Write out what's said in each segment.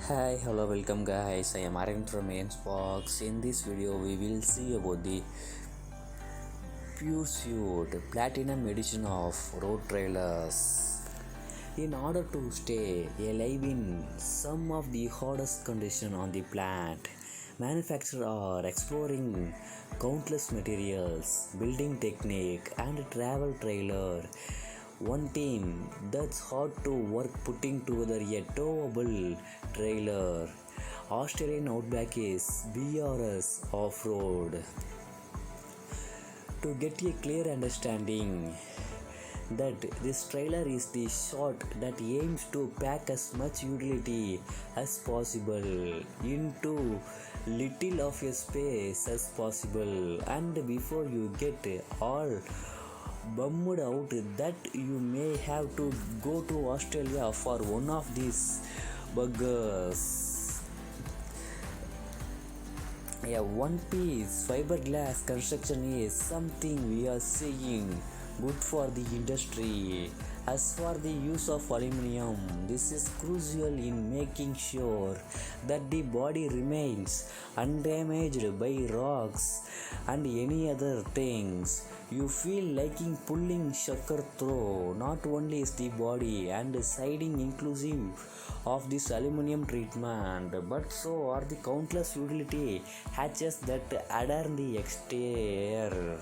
Hi, hello, welcome guys. I am Aryan from Box. In this video, we will see about the Pursuit Platinum Edition of road trailers. In order to stay alive in some of the hottest conditions on the planet, manufacturers are exploring countless materials, building technique, and travel trailer. One team that's hard to work putting together a towable trailer. Australian Outback is BRS Offroad. To get a clear understanding that this trailer is the shot that aims to pack as much utility as possible into little of a space as possible, and before you get all bummed out that you may have to go to Australia for one of these buggers. A one piece fiberglass construction is something we are seeing good for the industry. As for the use of aluminium, this is crucial in making sure that the body remains undamaged by rocks and any other things you feel like pulling sucker through. Not only is the body and siding inclusive of this aluminium treatment, but so are the countless utility hatches that adorn the exterior.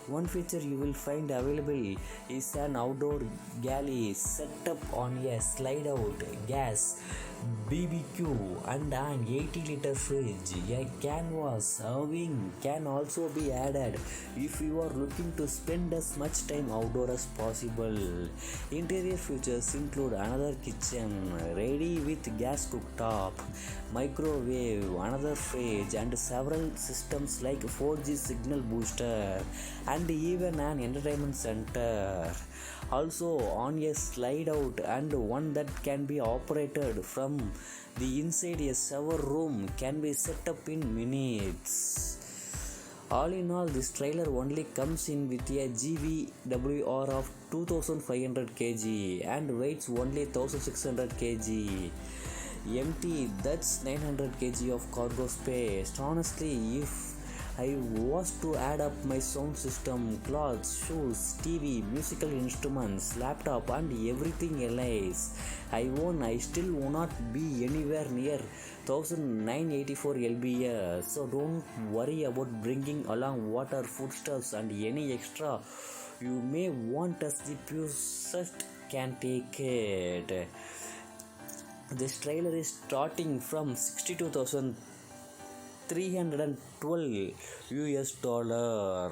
One feature you will find available is an outdoor galley set up on a slide out gas BBQ and an 80-liter fridge. A canvas serving can also be added if you are looking to spend as much time outdoor as possible. Interior features include another kitchen ready with gas cooktop, microwave, another fridge, and several systems like 4G signal booster and even an entertainment center. Also on a slide out and one that can be operated from the inside. A shower room can be set up in minutes. All in all, this trailer only comes in with a GVWR of 2500 kg and weighs only 1600 kg. Empty, that's 900 kg of cargo space. Honestly, if I was to add up my sound system, clothes, shoes, TV, musical instruments, laptop, and everything else I own, I still will not be anywhere near 1984 lbs. So don't worry about bringing along water, foodstuffs, and any extra you may want, as the purest can take it. This trailer is starting from 62,312 US dollar.